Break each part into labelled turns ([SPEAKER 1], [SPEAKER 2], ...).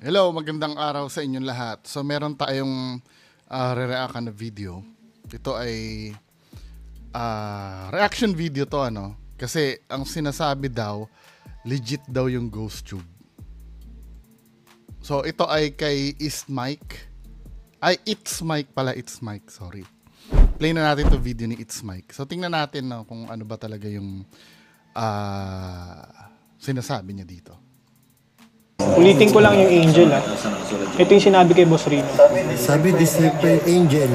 [SPEAKER 1] Hello, magandang araw sa inyong lahat. So meron tayong re-react na video. Ito ay reaction video to ano. Kasi ang sinasabi daw, legit daw yung ghost tube. So ito ay kay It's Mike. It's Mike, sorry. Play na natin to video ni It's Mike. So tingnan natin kung ano ba talaga yung sinasabi niya dito.
[SPEAKER 2] Ulitin ko lang yung Angel ha. Ito yung sinabi kay Boss Rino.
[SPEAKER 3] Sabi Decipher Angel.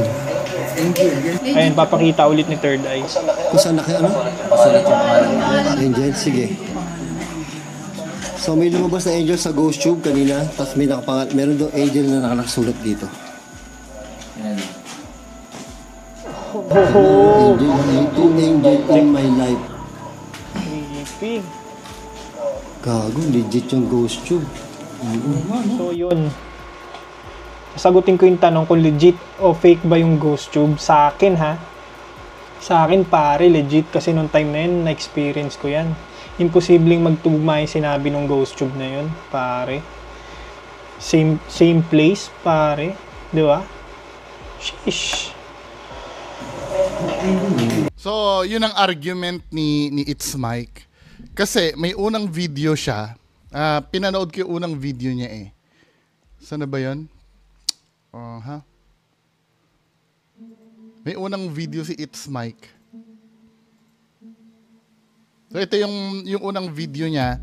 [SPEAKER 2] Ayan, papakita ulit ni Third Eye.
[SPEAKER 3] Kung saan ano? Angel, sige. So may lumabas na Angel sa Ghost Tube kanina. Tapos may meron doon Angel na nakasulat dito. Angel in my life.
[SPEAKER 2] Creepy.
[SPEAKER 3] Gago, legit yung Ghost Tube.
[SPEAKER 2] So yun. Sagutin ko yung tanong kung legit o fake ba yung Ghost Tube. Sa akin ha. Sa akin pare, legit. Kasi nung time na yun, na-experience ko yan. Imposibleng magtugma yung sinabi ng Ghost Tube na yun, pare. Same place, pare. Di ba? Sheesh.
[SPEAKER 1] So, yun ang argument ni It's Mike. Kasi may unang video siya. Pinanood ko yung unang video niya eh. Saan na ba yun? May unang video si It's Mike. So ito yung unang video niya.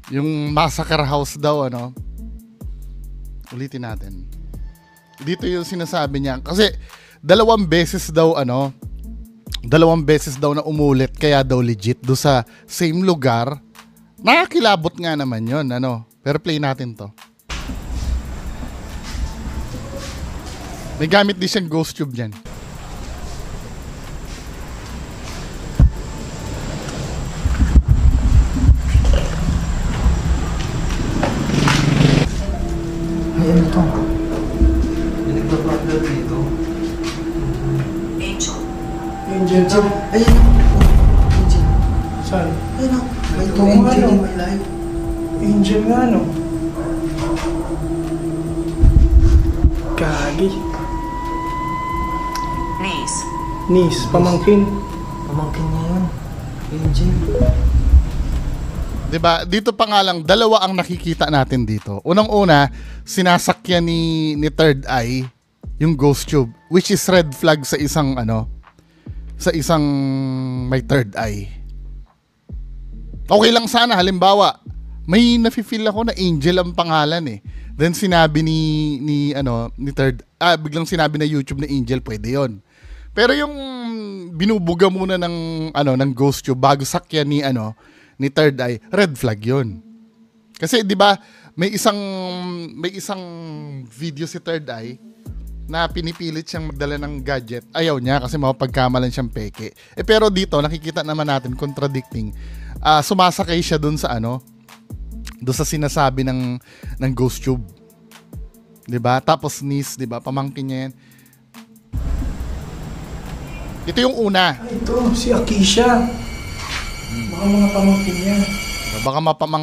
[SPEAKER 1] Yung Massacre House daw ano. Ulitin natin. Dito yung sinasabi niya. Kasi dalawang beses daw na umulit kaya daw legit do sa same lugar. Nakakilabot nga naman yun ano. Pero play natin to. May gamit din siyang ghost tube dyan.
[SPEAKER 3] Ay, ano to? May nagpa-upload dito.
[SPEAKER 2] Angel to.
[SPEAKER 3] Ayun. Angel.
[SPEAKER 2] Saan?
[SPEAKER 3] Ayun o. May
[SPEAKER 2] Ito nga,
[SPEAKER 3] Angel
[SPEAKER 2] no?
[SPEAKER 3] in my life.
[SPEAKER 2] Angel nga no. Gagi. Niece, pamangkin.
[SPEAKER 3] Pamangkin niya yun. Angel.
[SPEAKER 1] Diba? Dito pa nga lang, dalawa ang nakikita natin dito. Unang-una, sinasakyan ni Third Eye yung ghost tube, which is red flag sa isang may third eye. Okay lang sana, halimbawa, may nafe-feel ako na Angel ang pangalan eh. Then sinabi ni Third, biglang sinabi na YouTube na Angel, pwede yon. Pero yung binubuga muna ng ghost tube bago sakyan ni Third Eye, red flag 'yon. Kasi 'di ba, may isang video si Third Eye na pinipilit siyang magdala ng gadget. Ayaw niya kasi mapagkamalan siyang peke. Pero dito nakikita naman natin contradicting. Sumasakay siya doon sa doon sa sinasabi ng ghost tube. 'Di ba? Tapos niece, 'di ba? Pamangkin niya 'yan. Ito yung una.
[SPEAKER 2] Ito, si Akisha. Baka mga pamangkin niya.
[SPEAKER 1] Baka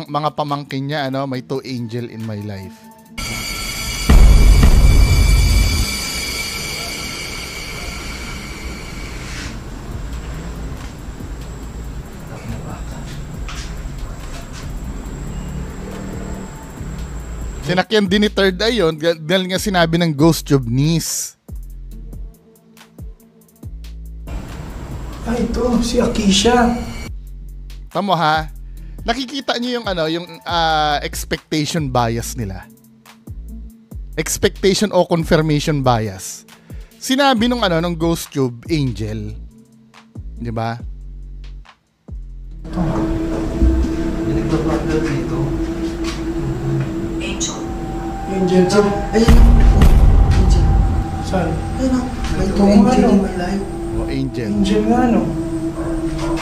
[SPEAKER 1] mga pamangkin niya, may two angel in my life. Sinakyan din ni Third Eye yun dahil nga sinabi ng ghost tube niece.
[SPEAKER 2] Ito, si Akisha.
[SPEAKER 1] Tamo ha? Nakikita niyo yung expectation bias nila. Expectation o confirmation bias. Sinabi nung ghost tube Angel. 'Di ba?
[SPEAKER 3] May nagpa-upload dito.
[SPEAKER 2] Angel to.
[SPEAKER 3] Ayun. Angel.
[SPEAKER 2] Saan?
[SPEAKER 3] Ayun o. May
[SPEAKER 2] Ito nga,
[SPEAKER 3] Angel
[SPEAKER 2] no?
[SPEAKER 3] in my life.
[SPEAKER 1] Angel.
[SPEAKER 2] Angel nga no.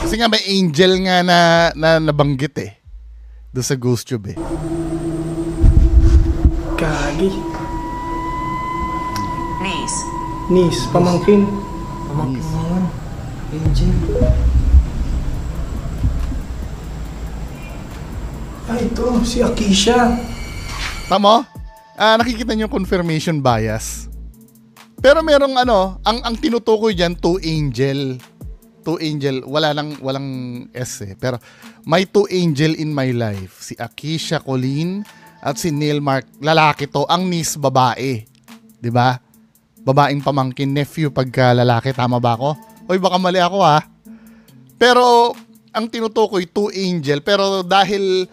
[SPEAKER 1] Kasi nga may angel nga na nabanggit eh. Doon sa ghost tube eh.
[SPEAKER 2] Gagi. Niece, pamangkin.
[SPEAKER 3] Pamangkin niya yun. Angel.
[SPEAKER 2] Ito, si Akisha.
[SPEAKER 1] Tamo? nakikita niyo yung confirmation bias. Pero merong ang tinutukoy diyan, two angel, walang S eh. Pero may two angel in my life. Si Akisha Colleen at si Neil Mark. Lalaki to, ang niece babae. 'Di ba? Babaeng pamangkin, nephew pagka lalaki, tama ba ako? Oy, baka mali ako ha. Pero ang tinutukoy two angel, pero dahil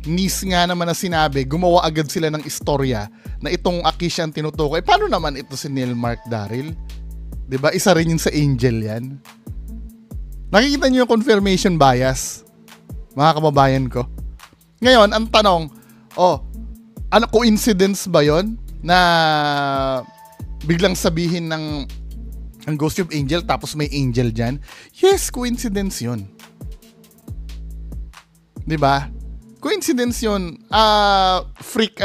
[SPEAKER 1] niece nga naman na sinabi, gumawa agad sila ng istorya na itong Akisha ang tinutukoy. Paano naman ito si Neil Mark Daryl? 'Di ba? Isa rin yun sa angel 'yan. Nakikita niyo yung confirmation bias, mga kababayan ko. Ngayon, ang tanong, ano coincidence ba 'yon na biglang sabihin ng GhostTube angel tapos may angel diyan? Yes, coincidence 'yon. 'Di ba? Coincidence 'yon. Freak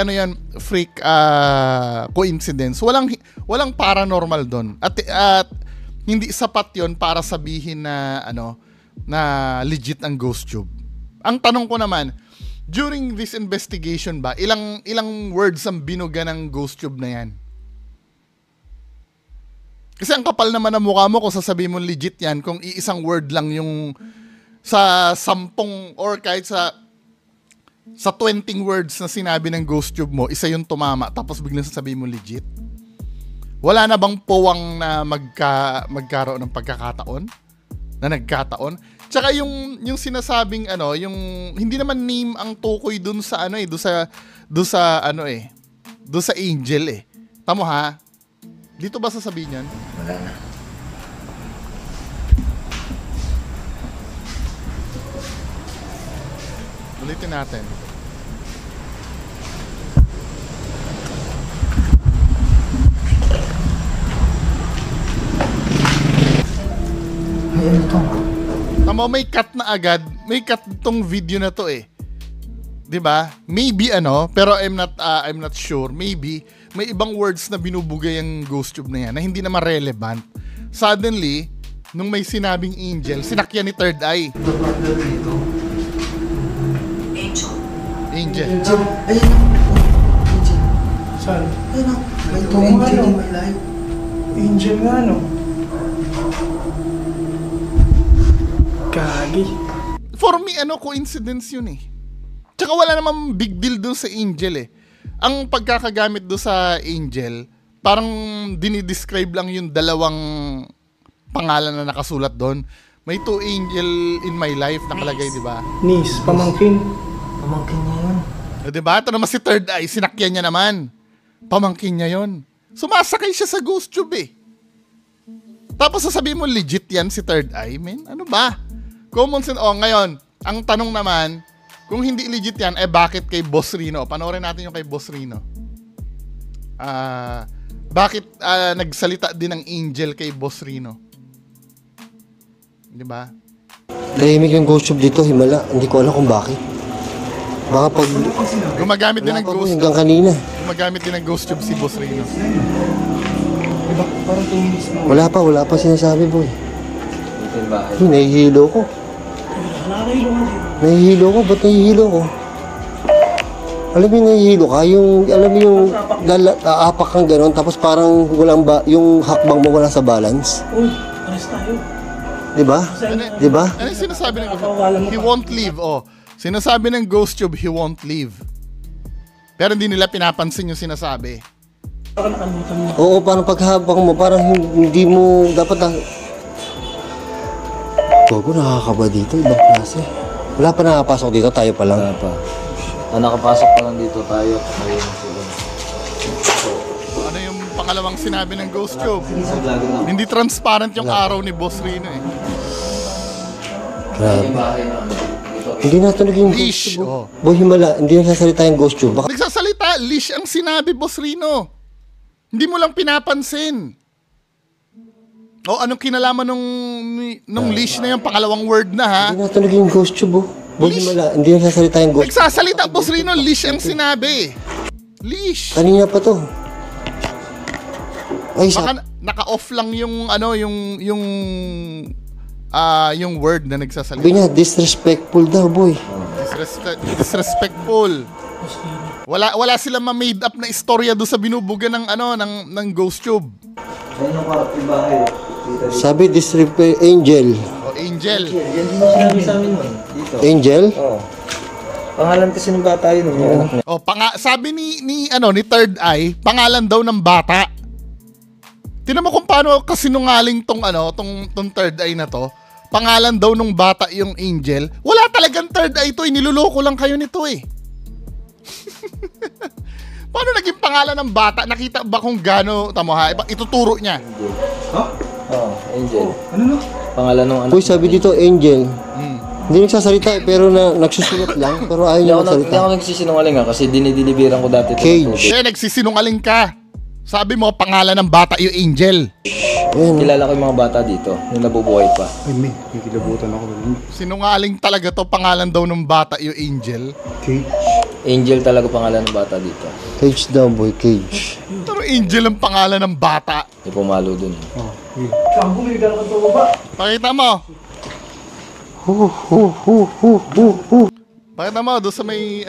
[SPEAKER 1] coincidence. Walang paranormal doon. At hindi sapat 'yon para sabihin na na legit ang GhostTube. Ang tanong ko naman, during this investigation ba, ilang words ang binuga ng GhostTube na 'yan? Kasi ang kapal naman ng mukha mo kung sasabihin mo legit 'yan kung iisang word lang yung sa 10 or kahit sa 20 words na sinabi ng GhostTube mo, isa yung tumama tapos biglang sasabihin mo legit. Wala na bang powang na magkaroon ng pagkakataon? Na nagkataon? Tsaka yung sinasabing yung hindi naman name ang tukoy dun sa doon sa angel eh. Tamo ha? Dito ba sasabihin yan?
[SPEAKER 4] Wala na.
[SPEAKER 1] Ulitin natin.
[SPEAKER 4] Ayan ito.
[SPEAKER 1] Tama, may cut na agad. May cut tong video na to eh. 'Di ba? Maybe pero I'm not sure. Maybe may ibang words na binubugay ang GhostTube na yan na hindi naman relevant. Suddenly, nung may sinabing angel, sinakyan ni Third Eye.
[SPEAKER 4] Ito partner dito.
[SPEAKER 1] Angel.
[SPEAKER 4] Angel. Ayan o. Angel.
[SPEAKER 2] Saan?
[SPEAKER 4] Ayan o. May
[SPEAKER 2] Ito
[SPEAKER 4] two
[SPEAKER 2] nga,
[SPEAKER 4] angel
[SPEAKER 2] no?
[SPEAKER 4] in my life.
[SPEAKER 2] Angel nga, no? Gagi.
[SPEAKER 1] For me, coincidence yun eh. Tsaka wala namang big deal doon sa angel eh. Ang pagkakagamit doon sa angel, parang dinidescribe lang yung dalawang pangalan na nakasulat doon. May two angel in my life nakalagay, di ba?
[SPEAKER 2] Niece, pamangkin.
[SPEAKER 4] Pamangkin niya yun.
[SPEAKER 1] Di ba? Ito naman si Third Eye, sinakyan niya naman. Pamangkin niya yon. Sumasakay siya sa GhostTube eh. Tapos sasabihin mo legit yan si Third Eye, man? Ano ba? Common sense. Ngayon, ang tanong naman, kung hindi legit yan, bakit kay Boss Rino? Panoorin natin yung kay Boss Rino. Bakit nagsalita din ng angel kay Boss Rino? Di ba?
[SPEAKER 3] Tahimik yung GhostTube dito, himala. Hindi ko alam kung bakit. Baka pag...
[SPEAKER 1] Gumagamit din ng
[SPEAKER 3] Wala pa po,
[SPEAKER 1] GhostTube.
[SPEAKER 3] hanggang kanina.
[SPEAKER 1] Gumagamit din ng GhostTube si Boss Rino.
[SPEAKER 4] Diba? Parang 2 minutes mo.
[SPEAKER 3] Wala pa sinasabi, boy.
[SPEAKER 4] Ito yung bahay.
[SPEAKER 3] Nahihilo ko. Ba't nahihilo ko? Alam mo yung nahihilo ka, aapak kang gano'n, tapos parang yung hakbang mo wala sa balance.
[SPEAKER 2] Uy, aras tayo.
[SPEAKER 3] Diba? Diba?
[SPEAKER 1] Ano yung sinasabi ng GhostTube? He won't leave. Sinasabi ng GhostTube, he won't leave. Pero hindi nila pinapansin yung sinasabi.
[SPEAKER 3] Oo, parang paghabang mo, parang hindi mo dapat na... Gogo, nakakaba dito, ibang klase. Wala pa nakapasok dito, tayo pa lang.
[SPEAKER 4] Wala pa. Nakapasok pa lang dito tayo. Ayun sila.
[SPEAKER 1] Ano yung pangalawang sinabi ng GhostTube?
[SPEAKER 4] Isang vlog na.
[SPEAKER 1] Hindi transparent yung araw ni Boss Rino eh.
[SPEAKER 3] Grabe.
[SPEAKER 4] Yung bahay na dito.
[SPEAKER 3] Hindi natunog yung
[SPEAKER 1] Leash.
[SPEAKER 3] GhostTube. Boy, himala, hindi nagsasalita yung GhostTube. Baka
[SPEAKER 1] Nagsasalita, leash ang sinabi, Boss Rino. Hindi mo lang pinapansin. Anong kinalaman nung leash na yung pangalawang word na ha?
[SPEAKER 3] hindi natunog yung GhostTube. Boy, himala, hindi nagsasalita yung GhostTube.
[SPEAKER 1] Nagsasalita, Boss Rino, leash ang sinabi. Leash.
[SPEAKER 3] Kanina pa to. Ay,
[SPEAKER 1] Baka naka-off lang yung yung word na nagsasalita.
[SPEAKER 3] sabi niya, disrespectful daw, boy.
[SPEAKER 1] Disrespectful. Wala silang ma-made up na istorya doon sa binubuga ng ng ghost tube.
[SPEAKER 4] Ayun yung kwarto yung bahay.
[SPEAKER 3] Sabi disrepair Angel.
[SPEAKER 1] O Angel.
[SPEAKER 4] Yan din yung sinabi sa amin mo dito.
[SPEAKER 3] Angel?
[SPEAKER 4] Oo. Pangalan kasi ng bata yun. Yung anak niya.
[SPEAKER 1] O sabi ni Third Eye, pangalan daw ng bata. Tingnan mo kung paano kasinungaling tong Third Eye na to. Pangalan daw nung bata yung Angel. Wala talagang Third Eye to, niluloko lang kayo nito eh. Paano naging pangalan ng bata? Nakita ba kung gaano ituturo niya?
[SPEAKER 4] Oo, Angel. Ano no? Pangalan ng anak.
[SPEAKER 3] Uy, sabi dito Angel. Hindi nagsasalita pero nagsusulat lang. Pero ayaw niya
[SPEAKER 4] Hindi
[SPEAKER 3] magsalita.
[SPEAKER 4] ako nagsisinungaling kasi dinideliveran ko dati ito ng
[SPEAKER 3] Cage.
[SPEAKER 4] tubig.
[SPEAKER 1] Nagsisinungaling ka. Sabi mo, pangalan ng bata yung Angel.
[SPEAKER 4] Kilala ko yung mga bata dito, yung nabubuhay pa.
[SPEAKER 5] Ay, may kikilabutan ako.
[SPEAKER 1] Sinungaling talaga to, pangalan daw ng bata yung Angel.
[SPEAKER 5] Cage.
[SPEAKER 4] Angel talaga pangalan ng bata dito.
[SPEAKER 3] Cage daw boy, Cage.
[SPEAKER 1] Pero Angel ang pangalan ng bata.
[SPEAKER 4] Yung pumalo dun.
[SPEAKER 5] Oh, okay.
[SPEAKER 1] Pakita mo. Pakita mo, doon sa may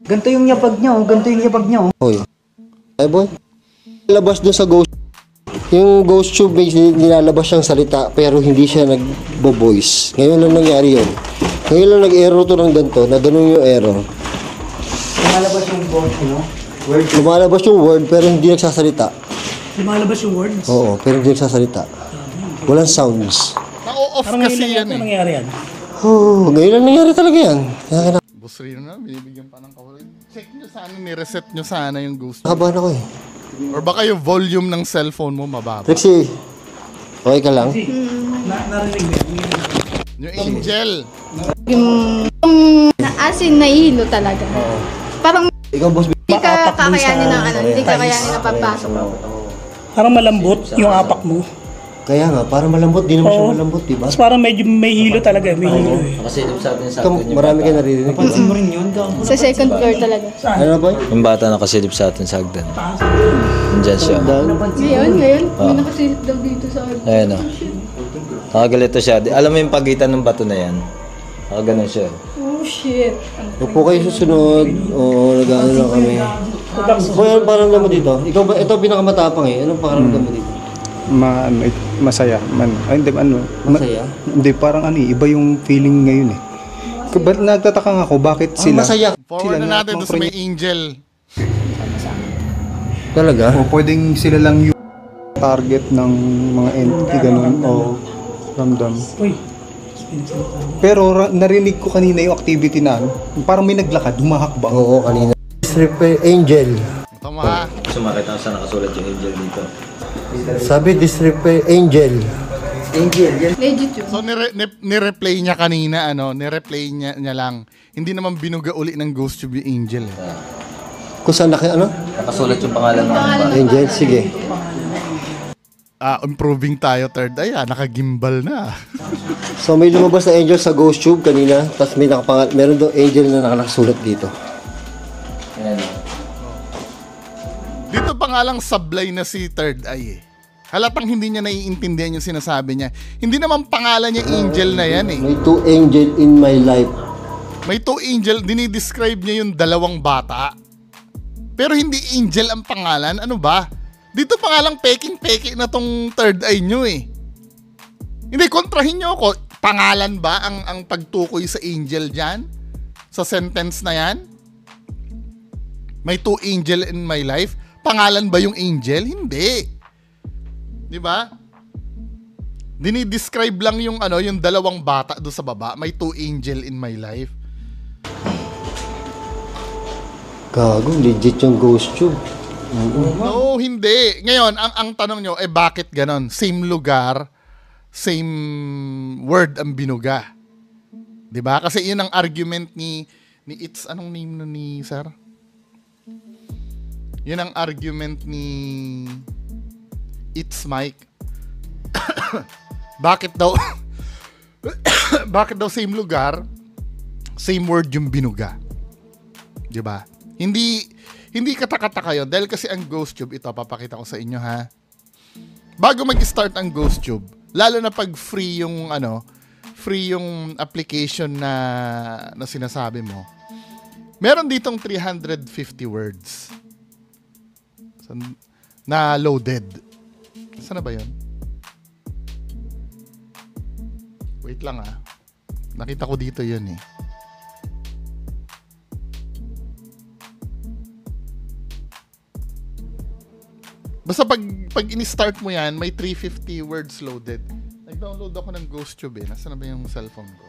[SPEAKER 6] Ganito yung yapag niya, ganito yung yapag niya.
[SPEAKER 3] Hoy. Ay boy. Labas doon sa ghost. Yung ghost tube may nilalabas siyang salita pero hindi siya nagbo-voice. Ngayon lang nangyari yun. Ngayon lang nag-error to ng ganito, na ganun yung error.
[SPEAKER 6] Lumalabas yung word, word.
[SPEAKER 3] Lumalabas yung word pero hindi nagsasalita.
[SPEAKER 6] Lumalabas yung words.
[SPEAKER 3] Oo, pero hindi nagsasalita. Walang sounds.
[SPEAKER 1] Na-off kasi yan eh.
[SPEAKER 6] nangyari yan?
[SPEAKER 3] Oh, ngayon lang nangyari talaga yan. Kaya
[SPEAKER 1] Boss Rino na, binibigyan pa ng kawal. Check nyo sana, ni-reset nyo sana yung ghost.
[SPEAKER 3] nakabahan ako eh.
[SPEAKER 1] Or baka yung volume ng cellphone mo mababa.
[SPEAKER 3] Trixie, okay ka lang?
[SPEAKER 6] Narinig mo yan.
[SPEAKER 1] Yung Angel.
[SPEAKER 7] Asin nahihilo talaga. Parang
[SPEAKER 3] Ikaw boss,
[SPEAKER 7] hindi ka kakayanin ng hindi ka kakayanin ng pagpasok.
[SPEAKER 6] Parang malambot yung apak mo.
[SPEAKER 3] kaya nga, para malambot, di naman siya
[SPEAKER 6] Oo.
[SPEAKER 3] malambot, di ba?
[SPEAKER 6] Tapos parang medyo may hilo talaga, may hilo eh.
[SPEAKER 4] Nakasilip sa atin sa
[SPEAKER 3] Ikaw,
[SPEAKER 4] atin yung
[SPEAKER 3] marami
[SPEAKER 4] bata.
[SPEAKER 3] ka naririnig.
[SPEAKER 6] mo rin yun,
[SPEAKER 7] Sa second floor talaga.
[SPEAKER 3] Ano boy?
[SPEAKER 4] Yung bata nakasilip sa atin sa hagdan. Nandyan siya.
[SPEAKER 7] Ngayon, may nakasilip daw dito sa akin.
[SPEAKER 4] Ayan o. Nakagalito siya. Alam mo yung pagitan ng bato na yan? Nakaganon siya.
[SPEAKER 7] Oh shit.
[SPEAKER 3] Upo kayo susunod. Oo, nag-ano lang kami. Boy, anong pakiramdam mo dito? Ikaw ba, ito pinakamatapang eh. Anong pakiramdam mo dito?
[SPEAKER 5] Masaya. Hindi,
[SPEAKER 3] Masaya?
[SPEAKER 5] Hindi, parang iba yung feeling ngayon eh. Ba't nagtataka nga ako, bakit sila?
[SPEAKER 3] Masaya.
[SPEAKER 1] Forward na natin doon sa may Angel.
[SPEAKER 3] Talaga?
[SPEAKER 5] O pwedeng sila lang yung target ng mga entity, ganun, o ramdam. Pero narinig ko kanina yung activity na parang may naglakad, humahakbang.
[SPEAKER 3] Oo, kanina. Disrepair Angel.
[SPEAKER 1] Tama ha.
[SPEAKER 4] Gusto makita ko saan nakasulat yung angel dito.
[SPEAKER 3] Sabi disrepair Angel.
[SPEAKER 7] Legit yun.
[SPEAKER 1] So ni-replay niya kanina ni-replay niya lang. Hindi naman binuga uli ng Ghost Tube yung Angel.
[SPEAKER 3] Kung saan
[SPEAKER 4] Nakasulat yung pangalan ng bata.
[SPEAKER 3] Angel, sige.
[SPEAKER 1] Improving tayo third eye nakagimbal na.
[SPEAKER 3] So may lumabas na angel sa ghost tube kanina, tapos meron doon angel na nakasulat dito.
[SPEAKER 4] Ayan.
[SPEAKER 1] Dito pa nga lang sablay na si third eye eh. Halatang hindi niya naiintindihan yung sinasabi niya. Hindi naman pangalan niya Angel na yan eh.
[SPEAKER 3] May two angel in my life.
[SPEAKER 1] May two angel, dinidescribe niya yung dalawang bata. Pero hindi Angel ang pangalan, ano ba? Dito pa nga lang peking-peke na tong third eye nyo eh. Hindi, kontrahin nyo ako. Pangalan ba ang pagtukoy sa Angel dyan? Sa sentence na yan? May two angel in my life? Pangalan ba yung angel? Hindi. Di ba? Dinidescribe lang yung yung dalawang bata do sa baba. May two angel in my life.
[SPEAKER 3] Gago, legit yung ghost tube.
[SPEAKER 1] No, hindi. Ngayon, ang tanong nyo, bakit ganon? Same lugar, same word ang binuga. 'Di ba? Kasi 'yun ang argument ni It's anong name no ni Sir? 'Yun ang argument ni It's Mike. Bakit daw same lugar, same word yung binuga? 'Di ba? Hindi katakataka yun dahil kasi ang ghost tube, ito papakita ko sa inyo ha. Bago mag-start ang ghost tube, lalo na pag free yung application na sinasabi mo, Meron ditong 350 words na loaded. Saan na ba yun? Wait lang ah. Nakita ko dito yun eh. Basta pag in-start mo yan, may 350 words loaded. Nag-download ako ng GhostTube eh. Nasaan na ba yung cellphone ko?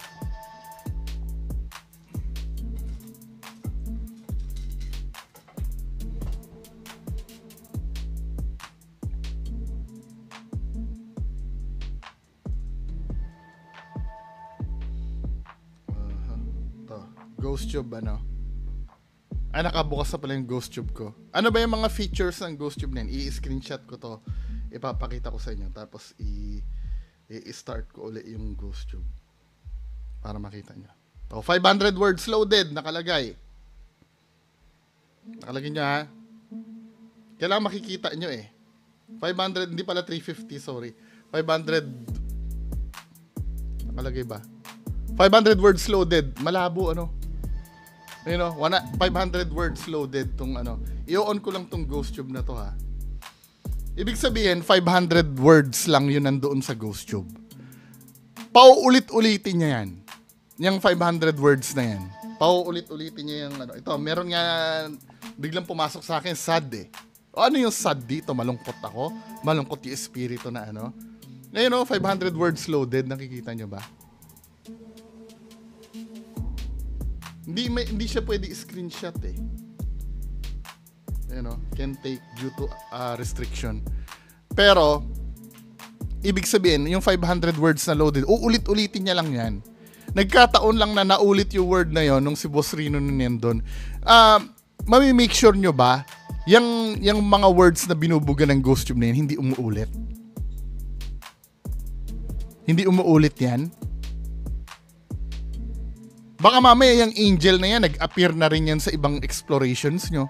[SPEAKER 1] GhostTube ano? Nakabukas na pala yung GhostTube ko. Ano ba yung mga features ng GhostTube na yun? I-screenshot ko to. Ipapakita ko sa inyo. Tapos i-start ko ulit yung GhostTube. Para makita nyo. 500 words loaded. Nakalagay. Nakalagay nyo ha. Kailangan makikita nyo eh. 500, hindi pala 350, sorry. 500. Nakalagay ba? 500 words loaded. Malabo ano. You know, 500 words loaded tong ano. I-on ko lang tong GhostTube na to ha. Ibig sabihin 500 words lang yun nandoon sa GhostTube. Pauulit-ulitin niya yan. Yung 500 words na yan. Pauulit-ulitin niya yung ano. Ito, meron nga biglang pumasok sa akin sad eh. O ano yung sad dito? Malungkot ako? Malungkot yung espiritu na ano. Ngayon o, 500 words loaded. Nakikita nyo ba? Hindi siya pwede screenshot eh. You know, can take due to restriction. Pero ibig sabihin, yung 500 words na loaded, uulit-ulitin niya lang 'yan. Nagkataon lang na naulit yung word na 'yon nung si Boss Rino nandun. Mami-make sure nyo ba yung mga words na binubuga ng GhostTube na 'yan hindi umuulit? Hindi umuulit 'yan. Baka mamaya yung angel na yan, nag-appear na rin yan sa ibang explorations nyo.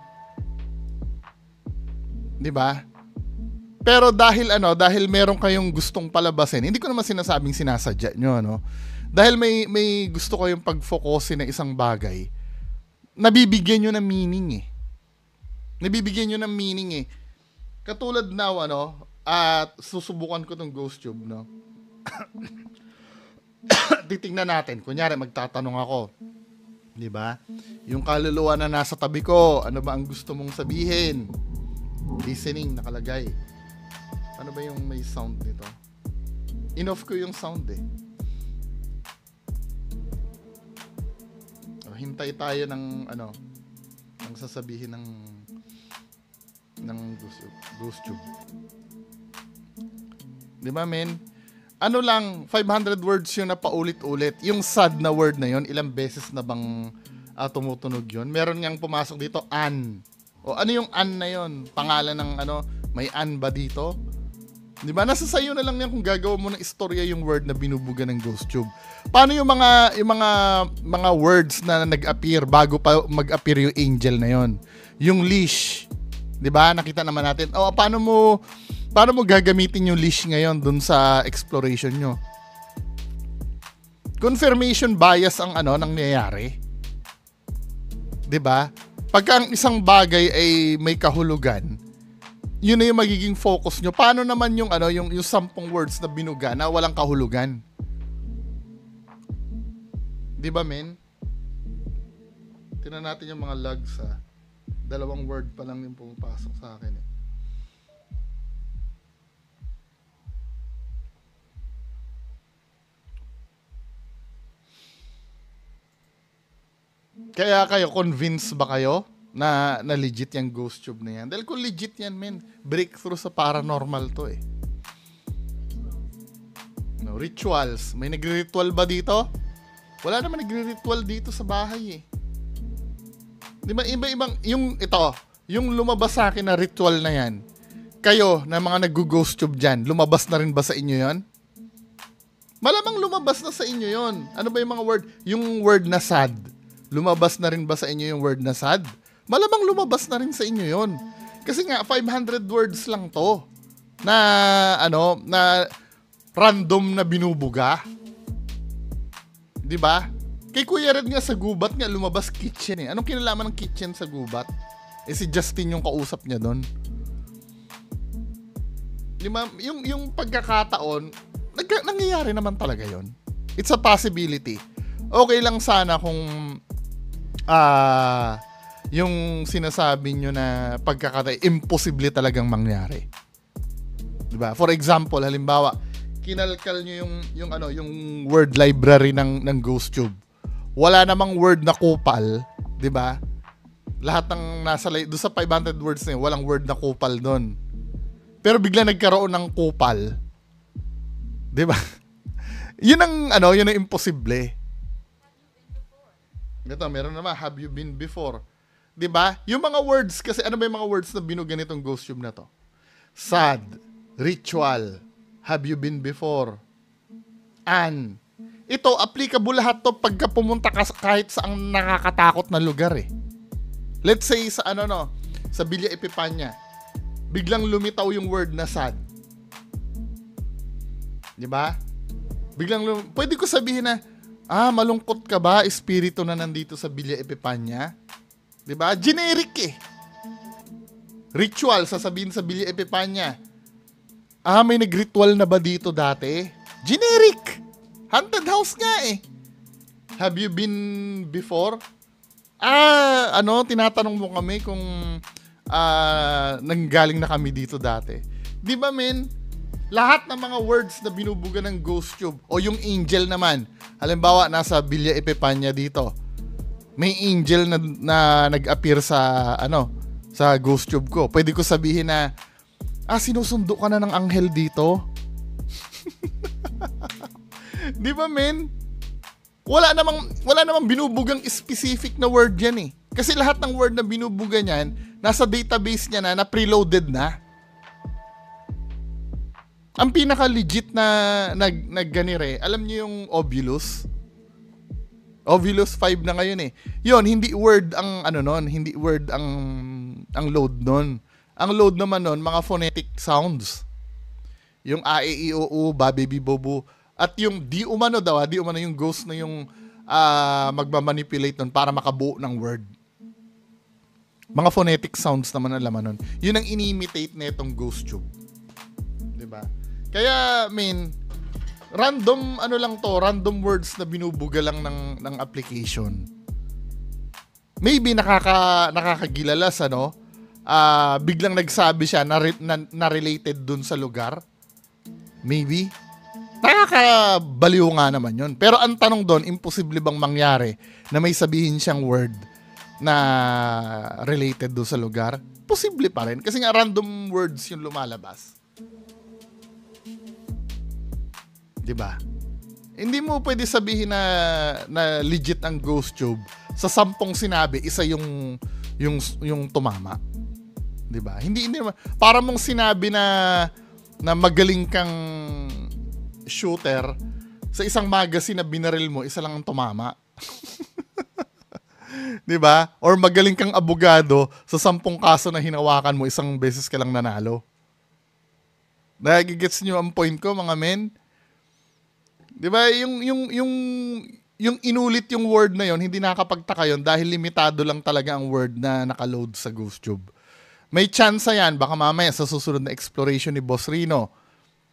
[SPEAKER 1] Diba? Pero dahil meron kayong gustong palabasin, hindi ko naman sinasabing sinasadya nyo, ano? Dahil may gusto kayong pag-focusin na isang bagay, nabibigyan nyo ng meaning eh. Nabibigyan nyo ng meaning eh. Katulad now, at susubukan ko tong GhostTube, no? Titingnan natin. Kunyari, magtatanong ako. Di ba? Yung kaluluwa na nasa tabi ko, ano ba ang gusto mong sabihin? Listening, nakalagay. Ano ba yung may sound nito? In-off ko yung sound eh. Hintay tayo ng ng sasabihin ng GhostTube. Di ba, men? Ano lang, 500 words yun na paulit-ulit. Yung sad na word na yun, ilang beses na bang tumutunog yun? Meron ngang pumasok dito, an. O ano yung an na yun? Pangalan ng may an ba dito? Di ba? Nasa sayo na lang yan kung gagawa mo ng istorya yung word na binubuga ng GhostTube. Paano yung mga words na nag-appear bago pa mag-appear yung angel na yun? Yung leash. Di ba? Nakita naman natin. O, paano mo gagamitin yung leash ngayon dun sa exploration nyo? Confirmation bias ang nangyayari. 'Di ba? Pagka ang isang bagay ay may kahulugan, yun na yung magiging focus nyo. Paano naman yung 10 words na binuga na walang kahulugan? 'Di ba, men? Tingnan natin yung mga logs ha. 2 word pa lang yung pumapasok sa akin eh. Kaya kayo, convinced ba kayo na legit yung GhostTube na yan? Dahil kung legit yan, men, breakthrough sa paranormal to eh. Rituals. May nagre-ritual ba dito? Wala naman nagre-ritual dito sa bahay eh. Di ba, iba-ibang, yung lumabas sa akin na ritual na yan, kayo na mga nag-GhostTube dyan, lumabas na rin ba sa inyo yon? Malamang lumabas na sa inyo yon. Ano ba yung mga word? Yung word na sad. Lumabas na rin ba sa inyo yung word na sad? Malamang lumabas na rin sa inyo yon. Kasi nga 500 words lang to na na random na binubuga. 'Di ba? Kay Kuya Red nga sa gubat nga lumabas kitchen eh. Anong kinalaman ng kitchen sa gubat? Si Justin yung kausap niya doon. Di ba? Yung pagkakataon, nangyayari naman talaga yon. It's a possibility. Okay lang sana kung yung sinasabi nyo na pagkakataon, imposible talagang mangyari. Di ba? For example, halimbawa, kinalkal nyo yung word library ng GhostTube. Wala namang word na kupal, 'di ba? Lahat ng nasa doon sa 500 words na yun, walang word na kupal doon. Pero bigla nagkaroon ng kupal. 'Di ba? Yun ang imposible. Ito, meron naman, have you been before? 'Di ba? Yung mga words kasi ano ba yung mga words na binuga nitong GhostTube na to? Sad, ritual, have you been before? An. Ito, applicable lahat to pagka pumunta ka kahit sa ang nakakatakot na lugar eh. Let's say sa sa Villa Epipanya, biglang lumitaw yung word na sad. 'Di ba? Pwede ko sabihin na, malungkot ka ba, espiritu na nandito sa Villa Epipanya? 'Di ba? Generic eh. Ritual, sasabihin sa Villa Epipanya. May nagritual na ba dito dati? Generic. Haunted house nga eh. Have you been before? Tinatanong mo kami kung nanggaling na kami dito dati. Di ba, men? Lahat ng mga words na binubuga ng GhostTube o yung angel naman. Halimbawa, nasa Villa Epipanya dito. May angel na nag-appear sa sa GhostTube ko. Pwede ko sabihin na sinusundo ka na ng anghel dito. Di ba, men? Wala namang binubugang specific na word yan eh. Kasi lahat ng word na binubuga niyan, nasa database niya na preloaded na. Ang pinaka-legit na nagganire, alam niyo yung Ovilus? Ovilus 5 na ngayon eh. Yun, hindi word ang hindi word ang load nun. Ang load naman nun, mga phonetic sounds. Yung a, e, i, o, u, ba, baby, bobo. At yung di umano yung ghost na yung magmamanipulate nun para makabuo ng word. Mga phonetic sounds naman ang laman nun. Yun ang ini-imitate na itong GhostTube. Diba? Kaya, random random words na binubuga lang ng application. Maybe nakakagilalas, biglang nagsabi siya na related dun sa lugar. Maybe. Nakakabaliw nga naman yun. Pero ang tanong doon, imposible bang mangyari na may sabihin siyang word na related doon sa lugar? Posible pa rin. Kasi nga random words yung lumalabas. Diba? Hindi mo pwede sabihin na legit ang GhostTube. Sa 10 sinabi, isa yung tumama. Diba? Hindi naman. Para mong sinabi na magaling kang shooter, sa isang magazine na binaril mo, isa lang ang tumama. Diba? Or magaling kang abogado, sa 10 kaso na hinawakan mo, isang beses ka lang nanalo. Nagigets nyo ang point ko, mga men? Diba? Yung inulit yung word na yon, hindi nakakapagtaka yun dahil limitado lang talaga ang word na nakaload sa GhostTube. May chance yan, baka mamaya sa susunod na exploration ni Boss Rino,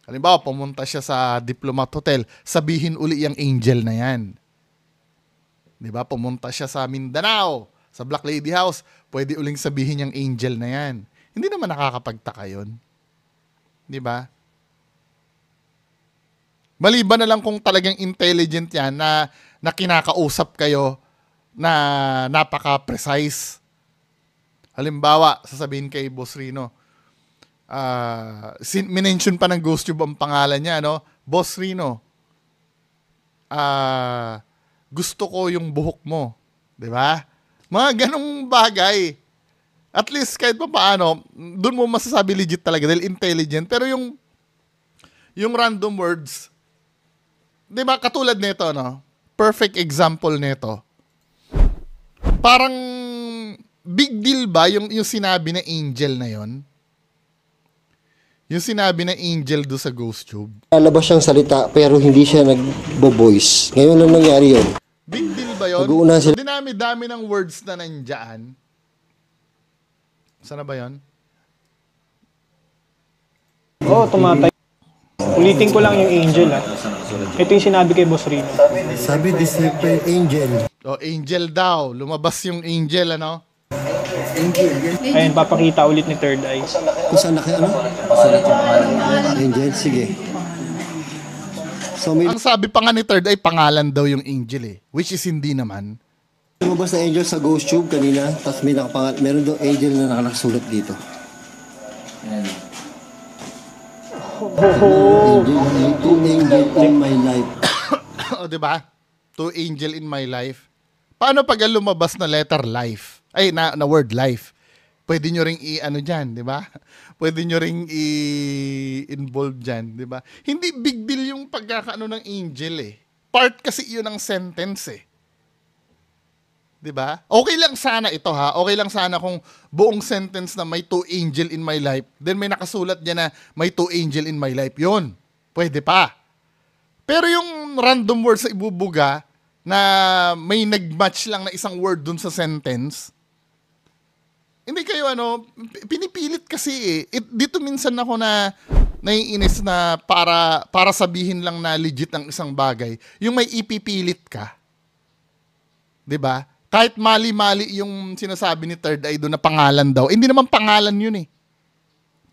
[SPEAKER 1] halimbawa, pumunta siya sa Diplomat Hotel, sabihin uli yung angel na yan. Diba? Pumunta siya sa Mindanao, sa Black Lady House, pwede uling sabihin yung angel na yan. Hindi naman nakakapagtaka yun. Diba? Maliban na lang kung talagang intelligent yan na kinakausap kayo na napaka-precise. Halimbawa, sasabihin kay Boss Rino, minention pa ng GhostTube ang pangalan niya, Boss Rino, gusto ko yung buhok mo. Diba? Mga ganong bagay. At least kahit pa paano, dun mo masasabi legit talaga dahil intelligent. Pero yung random words, diba, katulad nito, perfect example nito. Parang big deal ba yung sinabi na angel na yon? Yung sinabi na angel do sa GhostTube.
[SPEAKER 3] Lalabas siyang salita pero hindi siya nagbo-voice. Ngayon lang nangyari yun.
[SPEAKER 1] Big deal ba yun?
[SPEAKER 3] Nag-uuna sila.
[SPEAKER 1] Dinami-dami ng words na nandyan. Sana ba yun?
[SPEAKER 2] Oo, tumatay. Ulitin ko lang yung angel ha. Ito yung sinabi kay Boss Rino.
[SPEAKER 3] Sabi, disciple angel.
[SPEAKER 1] O, angel daw. Lumabas yung angel, ano?
[SPEAKER 2] Ayun, papakita ulit ni Third Eye.
[SPEAKER 3] Kung saan na kayo, ano? Angel, sige. So may
[SPEAKER 1] Ang sabi pa nga ni Third ay pangalan daw yung angel eh. Which is hindi naman.
[SPEAKER 3] lumabas na angel sa Ghost Tube kanina, tapos may nakapangat, meron daw angel na nakasulat dito.
[SPEAKER 4] Ayan.
[SPEAKER 3] Two angel in my life.
[SPEAKER 1] O, diba? To angel in my life. Paano pag lumabas na letter life? Ay, na word life. Pwede nyo ring i-ano dyan, di ba? Pwede nyo ring i-involve dyan, di ba? Hindi big deal yung pagkakaano ng angel eh. Part kasi yun ng sentence eh. Di ba? Okay lang sana ito ha. Okay lang sana kung buong sentence na may two angel in my life, then may nakasulat dyan na may two angel in my life. Yun. Pwede pa. Pero yung random words sa ibubuga na may nag-match lang na isang word dun sa sentence, hindi kayo pinipilit kasi eh. Dito minsan ako na naiinis na para sabihin lang na legit ang isang bagay, yung may ipipilit ka. 'Di ba? Kahit mali-mali yung sinasabi ni Third Eye doon na pangalan daw. Hindi naman pangalan yun eh.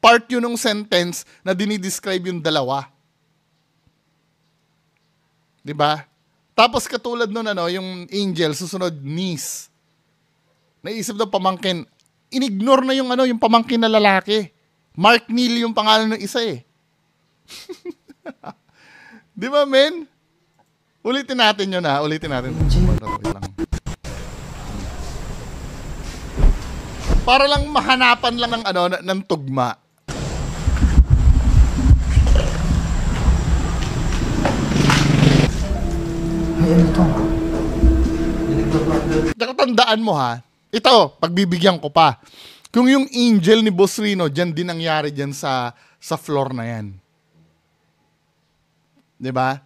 [SPEAKER 1] Part yun ng sentence na dinidescribe yung dalawa. 'Di ba? Tapos katulad nun yung angel susunod niece. Naisip daw pamangkin, inignore na yung pamangkin na lalaki. Mark Neal yung pangalan ng isa eh. Di ba, men? Ulitin natin yun ha. Ulitin natin. Wait lang. Para lang mahanapan lang ng ng tugma. Tsaka tandaan mo ha. Ito, pagbibigyan ko pa. Kung yung angel ni Boss Rino, dyan din nangyari dyan sa floor na yan. 'Di ba?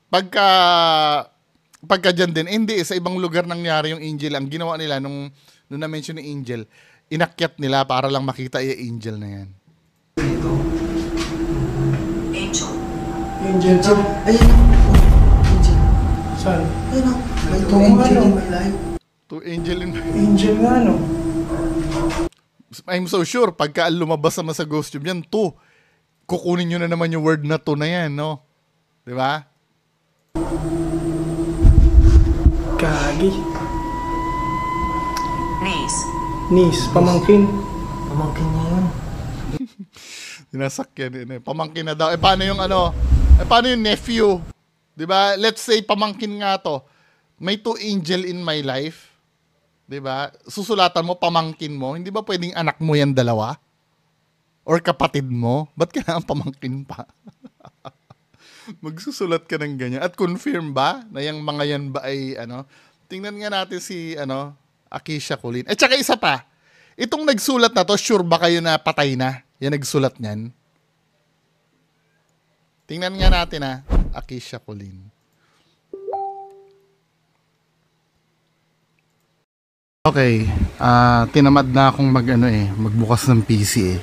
[SPEAKER 1] Pagka dyan din, hindi, sa ibang lugar nangyari yung angel. Ang ginawa nila, nung na-mention ni angel, inakyat nila para lang makita yung angel na yan.
[SPEAKER 6] Angel daw.
[SPEAKER 5] Ayun. Angel.
[SPEAKER 6] Saan?
[SPEAKER 5] Ayun o. May two angel in my life.
[SPEAKER 1] To angel in
[SPEAKER 6] Angel nga, no?
[SPEAKER 1] I'm so sure, pagka lumabas naman sa Ghost Tube yan, to, kukunin nyo na naman yung word na to na yan, no? Di ba?
[SPEAKER 6] Gagi.
[SPEAKER 2] Niece, pamangkin.
[SPEAKER 5] Pamangkin niya yun.
[SPEAKER 1] Sinasakyan din eh. Pamangkin na daw. Paano yung paano yung nephew? Di ba? Let's say, pamangkin nga to. May two angel in my life. Di ba? Susulatan mo, pamangkin mo. Hindi ba pwedeng anak mo yan dalawa? Or kapatid mo? Ba't kailangan pamangkin pa? Magsusulat ka ng ganyan. At confirm ba na yung mga yan ba ay tingnan nga natin si Akisha Colleen. At saka isa pa. Itong nagsulat na to, sure ba kayo na patay na? Yan nagsulat niyan. Tingnan nga natin Akisha Colleen. Okay, tinamad na akong magbukas ng PC eh.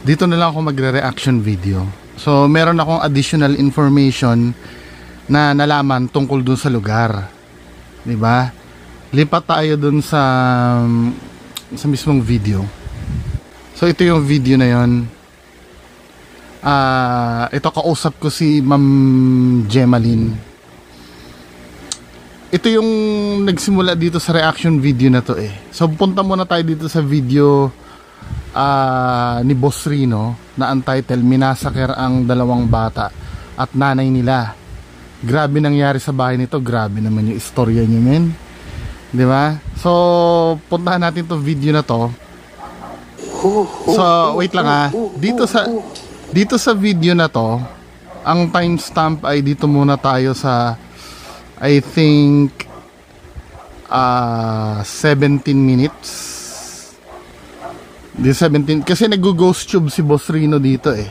[SPEAKER 1] Dito na lang ako magre-reaction video. So, meron akong additional information na nalaman tungkol dun sa lugar. 'Di ba? Lipat tayo dun sa mismong video. So, ito yung video na 'yon. Ito kausap ko si Ma'am Gemaline. Ito yung nagsimula dito sa reaction video na to eh. So, punta muna tayo dito sa video ni Boss Rino na untitled, "Minasaker ang dalawang bata at nanay nila." Grabe nangyari sa bahay nito. Grabe naman yung istorya niyo, men. Di ba? So, puntahan natin to video na to. So, wait lang Dito sa video na to, ang timestamp ay dito muna tayo sa I think 17 minutes. Di 17 kasi nag-ghost tube si Boss Rino dito eh.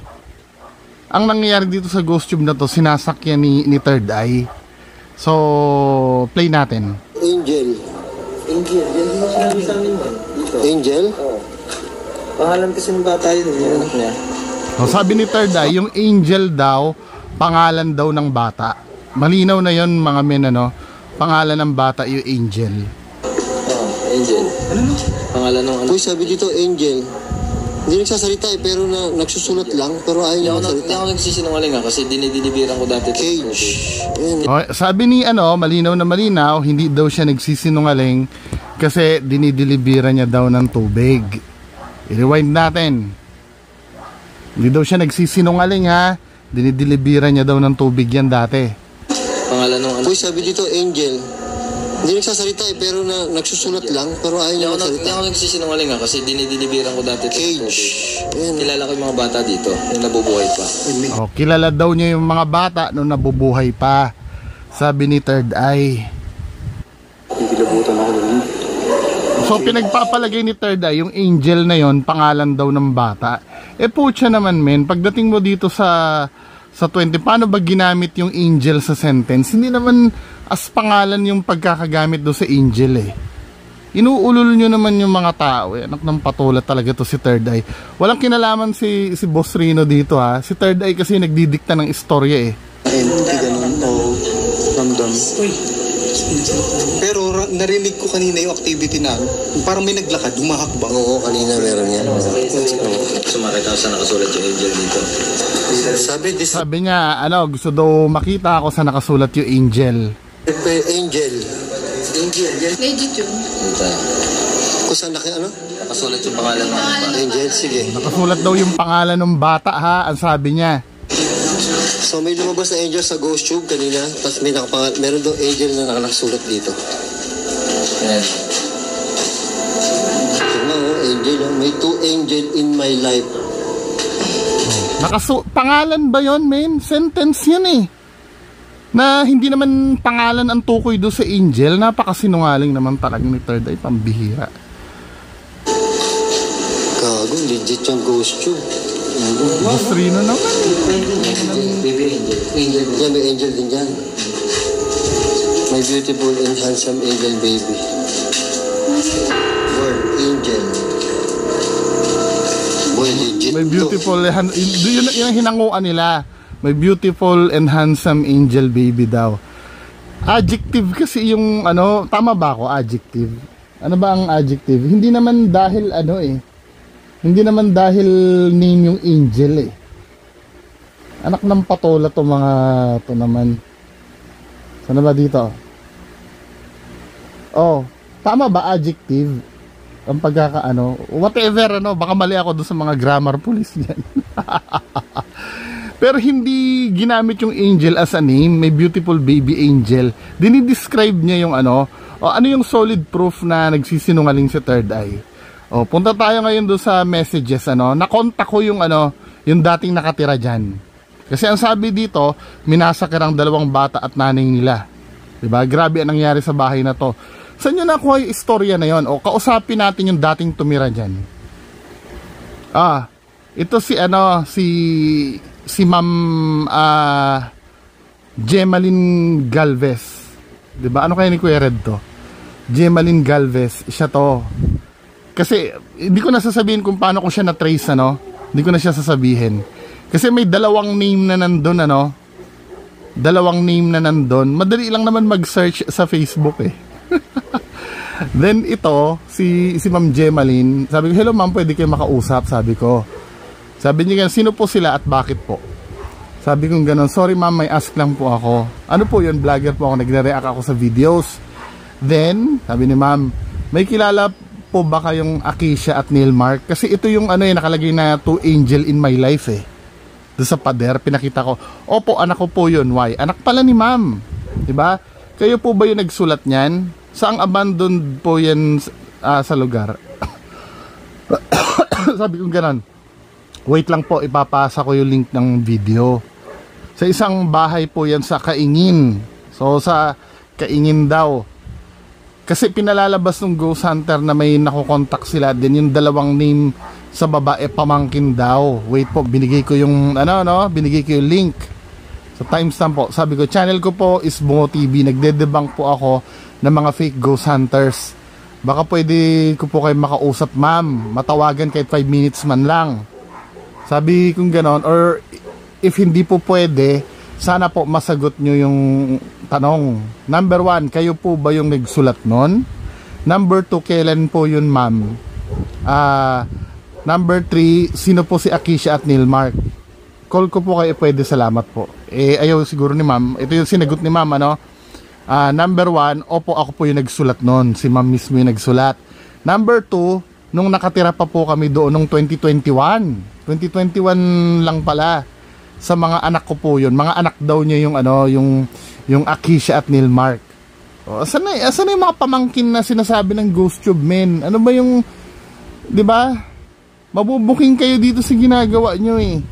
[SPEAKER 1] Ang nangyayari dito sa ghost tube na to, sinasakyan ni Third Eye. So, play natin.
[SPEAKER 3] Angel.
[SPEAKER 4] Angel, yan din yung sinabi sa amin man. Dito.
[SPEAKER 3] Angel?
[SPEAKER 4] Oo. Pangalan kasi ng bata yun, yung anak niya.
[SPEAKER 1] So, sabi ni Third Eye, yung Angel daw, pangalan daw ng bata. Malinaw na yon mga men, ano? Pangalan ng bata yung Angel.
[SPEAKER 4] Oo, Angel. Pangalan ng anak.
[SPEAKER 3] Uy, sabi dito, Angel. Hindi nagsasalita pero nagsusulat lang, pero ayaw niya magsalita.
[SPEAKER 4] Hindi ako nagsisinungaling kasi dinidilibiran ko dati.
[SPEAKER 3] Cage. Ayan.
[SPEAKER 1] Okay, sabi ni malinaw na malinaw, hindi daw siya nagsisinungaling kasi dinidilibiran niya daw ng tubig. I-rewind natin. Hindi daw siya nagsisinungaling ha. Dinidilibiran niya daw ng tubig yan dati.
[SPEAKER 4] Pangalan ng anak.
[SPEAKER 3] Uy, sabi dito, Angel. Hindi nagsasalita pero nagsusulat lang, pero ayaw niya magsalita.
[SPEAKER 4] Hindi ako nagsisinungaling kasi dinidilibiran ko dati.
[SPEAKER 3] Cage. Ayan.
[SPEAKER 4] Kilala ko yung mga bata dito, yung nabubuhay pa.
[SPEAKER 1] Oh, kilala daw niya yung mga bata nung nabubuhay pa. Sabi ni Third Eye.
[SPEAKER 5] Kikilabutan ako doon.
[SPEAKER 1] So pinagpapalagay ni Third Eye yung Angel na yon, pangalan daw ng bata. Putya naman men, pagdating mo dito sa 20, paano ba ginamit yung Angel sa sentence? Hindi naman as pangalan yung pagkakagamit do sa Angel eh. Inuulol nyo naman yung mga tao eh. Anak ng patulat talaga to si Third Eye. Walang kinalaman si Boss Rino dito ha. Si Third Eye kasi nagdidikta ng istorya eh.
[SPEAKER 5] Entity ganun o ramdam. Pero narinig ko kanina yung activity na parang may naglakad, humahakbang.
[SPEAKER 3] Oo, kanina meron yan.
[SPEAKER 4] Sumakit ako sa nakasulat yung Angel dito.
[SPEAKER 3] Sabi
[SPEAKER 1] niya, gusto daw makita ako sa nakasulat yung Angel.
[SPEAKER 3] Angel.
[SPEAKER 4] Angel, yan.
[SPEAKER 7] Legit yun.
[SPEAKER 4] Dito.
[SPEAKER 3] Kung saan
[SPEAKER 4] Nakasulat yung pangalan ng bata.
[SPEAKER 3] Angel, sige.
[SPEAKER 1] Nakasulat daw yung pangalan ng bata ha, ang sabi niya.
[SPEAKER 3] So may lumabas na Angel sa Ghost Tube kanina, tapos meron daw Angel na nakasulat dito.
[SPEAKER 4] Yan.
[SPEAKER 3] Angel, may 2 angel in my life.
[SPEAKER 1] Pangalan ba yon men? Sentence yan eh. Na hindi naman pangalan ang tukoy do sa Angel. Napakasinungaling naman talaga ni Third Eye, pambihira.
[SPEAKER 3] Gago, legit yung Ghost Tube.
[SPEAKER 1] Boss Rino naman.
[SPEAKER 4] Baby Angel. Angel.
[SPEAKER 3] Yan, may angel din dyan. My beautiful and handsome angel baby. Word, angel. Boy, legit
[SPEAKER 1] May
[SPEAKER 3] to.
[SPEAKER 1] beautiful, yun ang hinanguan nila. May beautiful and handsome angel baby daw. Adjective kasi yung tama ba ako? Adjective. Ano ba ang adjective? Hindi naman dahil hindi naman dahil name yung angel eh. Anak ng patola to mga to naman. Sana ba dito? Oh, tama ba adjective? Ang whatever baka mali ako doon sa mga grammar police diyan. Pero hindi ginamit yung angel as a name. May beautiful baby angel. Dinidescribe niya yung ano yung solid proof na nagsisinungaling si Third Eye. Punta tayo ngayon doon sa messages na-contact ko yung yung dating nakatira diyan. Kasi ang sabi dito, minasakir ang 2 bata at nanay nila. 'Di ba? Grabe ang nangyari sa bahay na to. Saan nyo nakuha yung istorya na yon? Kausapin natin yung dating tumira diyan. Ito si Ma'am Gemaline Galvez. 'Di ba? Ano kaya ni Kuya Red to? Gemaline Galvez, siya to. Kasi hindi ko na sasabihin kung paano ko siya na-trace Hindi ko na siya sasabihin. Kasi may 2 name na nandun 2 name na nandun. Madali lang naman mag-search sa Facebook eh. Then ito, si Ma'am Gemaline, sabi ko, hello ma'am, pwede kayo makausap, sabi ko. Sabi niya, sino po sila at bakit po? Sabi ko gano'n, sorry ma'am, may ask lang po ako. Ano po yun, vlogger po ako, nagre-react ako sa videos. Then, sabi ni ma'am, may kilala po ba kayong Akisha at Nilmark? Kasi ito yung nakalagay na 2 angel in my life eh. Doon sa pader, pinakita ko. Opo, anak ko po yun. Why? Anak pala ni ma'am. Diba? Kayo po ba yung nagsulat niyan? Saang abandoned po yan sa lugar? Sabi ko gano'n. Wait lang po, ipapasa ko yung link ng video. Sa isang bahay po yan sa Kaingin. So sa Kaingin daw. Kasi pinalalabas ng Ghost Hunter na may nakokontak sila. Then yung 2 name sa babae pamangkin daw. Wait po, binigay ko yung binigay ko yung link. So timestamp po, sabi ko, channel ko po is Bungo TV. Nagde-debunk po ako ng mga fake ghost hunters. Baka pwede ko po kayo makausap, ma'am. Matawagan kahit 5 minutes man lang. Sabi kong ganon, or if hindi po pwede, sana po masagot nyo yung tanong. Number 1, kayo po ba yung nagsulat nun? Number 2, kailan po yun, ma'am? Number 3, sino po si Akisha at Nilmark? Call ko po kayo, pwede, salamat po. Ayaw siguro ni ma'am. Ito yung sinagot ni ma'am, ano? Number 1, opo, ako po yung nagsulat nun. Si ma'am mismo yung nagsulat. Number 2, nung nakatira pa po kami doon nung 2021. 2021 lang pala. Sa mga anak ko po yun. Mga anak daw niya yung ano, yung Akisha at Nilmark. Asan na yung mga pamangkin na sinasabi ng ghost tube, men? Ano ba yung, di ba? Mabubuking kayo dito sa ginagawa nyo eh.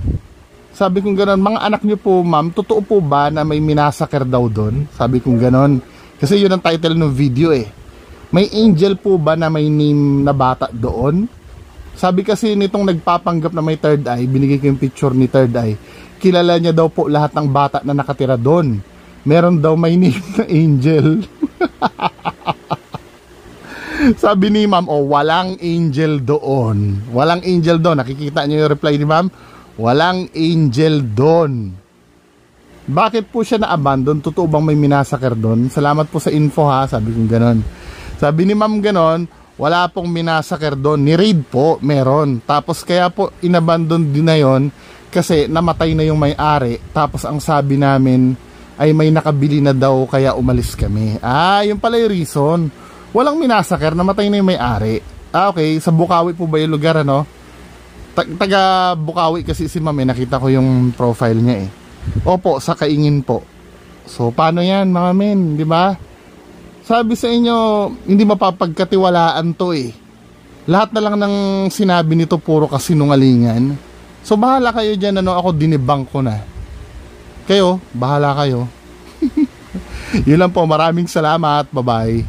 [SPEAKER 1] Sabi kong ganon, mga anak nyo po, ma'am, totoo po ba na may minasaker daw doon? Sabi kong ganon. Kasi yun ang title ng video eh. May angel po ba na may name na bata doon? Sabi kasi nitong nagpapanggap na may third eye, binigay ko yung picture ni third eye, kilala niya daw po lahat ng bata na nakatira doon. Meron daw may name na angel. Sabi ni ma'am, walang angel doon. Walang angel doon. Nakikita niyo yung reply ni ma'am? Walang angel doon. Bakit po siya na-abandon? Totoo bang may minasaker doon? Salamat po sa info ha. Sabi kong ganon. Sabi ni ma'am ganon, wala pong minasaker doon. Ni-raid po, meron. Tapos kaya po inabandon din na yon kasi namatay na yung may-ari. Tapos ang sabi namin ay may nakabili na daw kaya umalis kami. Yun pala yung reason. Walang minasaker, namatay na yung may-ari. Okay, sa Bukawi po ba yung lugar, ano? Taga Bukawi kasi si ma'am, nakita ko yung profile niya eh. Opo, sa Kaingin po. So paano yan mga men, di ba? Sabi sa inyo, hindi mapapagkatiwalaan to eh. Lahat na lang ng sinabi nito puro kasinungalingan. So bahala kayo dyan, ano, ako dinibang ko na. Kayo, bahala kayo. Yun lang po, maraming salamat, bye bye.